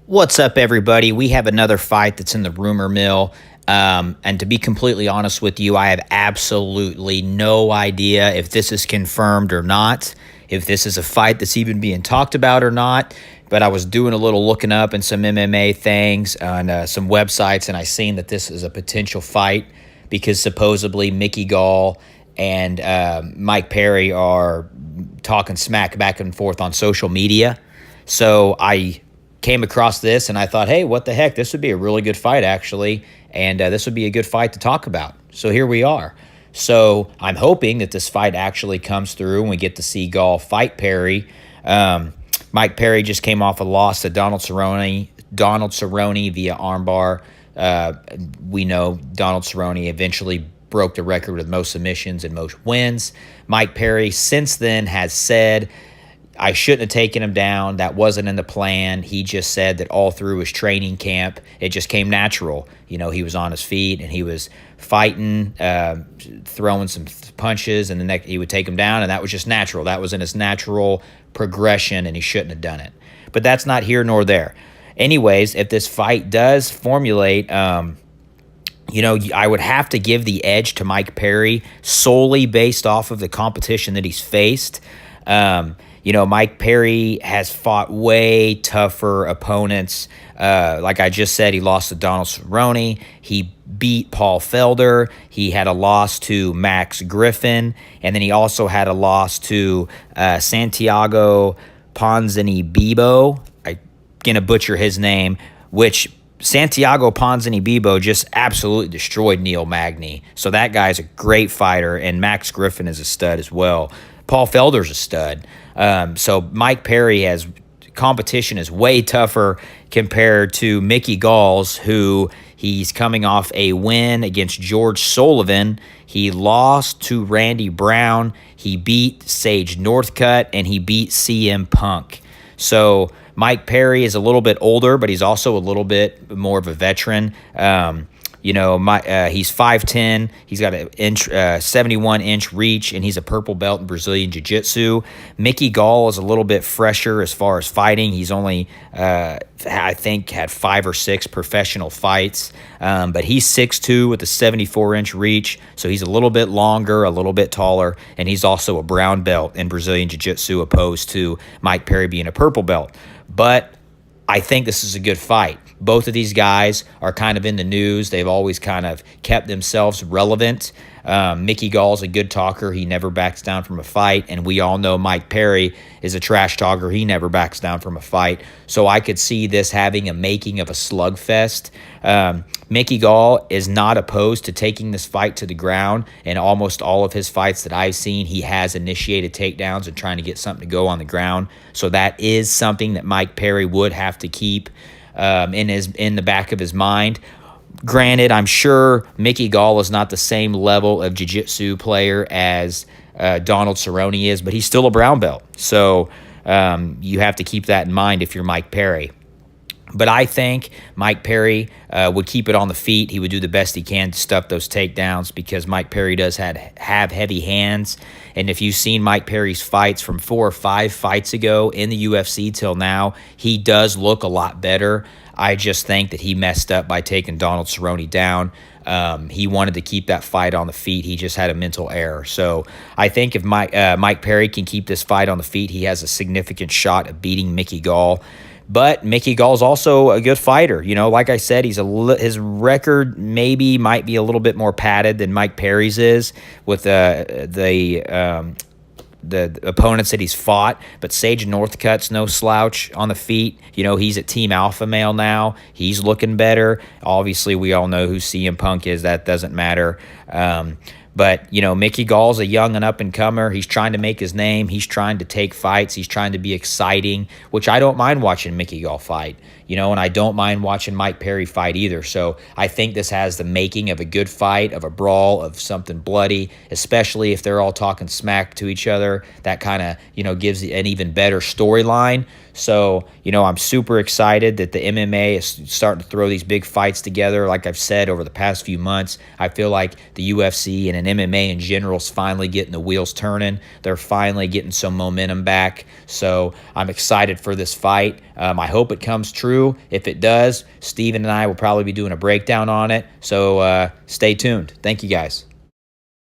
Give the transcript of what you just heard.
What's up, everybody? We have another fight that's in the rumor mill. And to be completely honest with you, I have absolutely no idea if this is confirmed or not, if this is a fight that's even being talked about or not. But I was doing a little looking up in some MMA things on some websites, and I seen that this is a potential fight because supposedly Mickey Gall and Mike Perry are talking smack back and forth on social media. So I came across this and I thought, hey, what the heck? This would be a really good fight, actually. And this would be a good fight to talk about. So here we are. So I'm hoping that this fight actually comes through and we get to see Gall fight Perry. Mike Perry just came off a loss to Donald Cerrone via armbar. We know Donald Cerrone eventually broke the record with most submissions and most wins. Mike Perry since then has said, I shouldn't have taken him down. That wasn't in the plan. He just said that all through his training camp, it just came natural. You know, he was on his feet and he was fighting, throwing some punches, and he would take him down, and that was just natural. That was in his natural progression, and he shouldn't have done it. But that's not here nor there. Anyways, if this fight does formulate, I would have to give the edge to Mike Perry solely based off of the competition that he's faced. Mike Perry has fought way tougher opponents. Like I just said, he lost to Donald Cerrone. He beat Paul Felder. He had a loss to Max Griffin. And then he also had a loss to Santiago Ponzinibbio. I'm going to butcher his name, which Santiago Ponzinibbio just absolutely destroyed Neil Magny. So that guy's a great fighter, and Max Griffin is a stud as well. Paul Felder's a stud. So Mike Perry has competition is way tougher compared to Mickey Gall's, who he's coming off a win against George Sullivan. He lost to Randy Brown. He beat Sage Northcutt, and he beat CM Punk. So Mike Perry is a little bit older, but he's also a little bit more of a veteran. He's 5'10". He's got a 71-inch reach, and he's a purple belt in Brazilian Jiu-Jitsu. Mickey Gall is a little bit fresher as far as fighting. He's only, I think, had 5 or 6 professional fights. But he's 6'2" with a 74-inch reach, so he's a little bit longer, a little bit taller, and he's also a brown belt in Brazilian Jiu-Jitsu opposed to Mike Perry being a purple belt. But I think this is a good fight. Both of these guys are kind of in the news. They've always kind of kept themselves relevant. Mickey Gall's a good talker. He never backs down from a fight. And we all know Mike Perry is a trash talker. He never backs down from a fight. So I could see this having a making of a slugfest. Mickey Gall is not opposed to taking this fight to the ground. And almost all of his fights that I've seen, he has initiated takedowns and trying to get something to go on the ground. So that is something that Mike Perry would have to keep in the back of his mind. Granted, I'm sure Mickey Gall is not the same level of jiu-jitsu player as Donald Cerrone is, but he's still a brown belt. So you have to keep that in mind if you're Mike Perry. But I think Mike Perry would keep it on the feet. He would do the best he can to stuff those takedowns because Mike Perry does have heavy hands. And if you've seen Mike Perry's fights from 4 or 5 fights ago in the UFC till now, he does look a lot better. I just think that he messed up by taking Donald Cerrone down. He wanted to keep that fight on the feet. He just had a mental error. So I think if Mike Perry can keep this fight on the feet, he has a significant shot of beating Mickey Gall. But Mickey Gall's also a good fighter. Like I said, his record might be a little bit more padded than Mike Perry's is with the opponents that he's fought. But Sage Northcutt's no slouch on the feet. He's at Team Alpha Male now. He's looking better. Obviously, we all know who CM Punk is. That doesn't matter. But, Mickey Gall's a young and up-and-comer. He's trying to make his name. He's trying to take fights. He's trying to be exciting, which I don't mind watching Mickey Gall fight, and I don't mind watching Mike Perry fight either. So I think this has the making of a good fight, of a brawl, of something bloody, especially if they're all talking smack to each other. That kind of, gives an even better storyline. So, I'm super excited that the MMA is starting to throw these big fights together. Like I've said over the past few months, I feel like the UFC and an and MMA in general is finally getting the wheels turning. They're finally getting some momentum back. So I'm excited for this fight. I hope it comes true. If it does, Steven and I will probably be doing a breakdown on it. So stay tuned. Thank you, guys.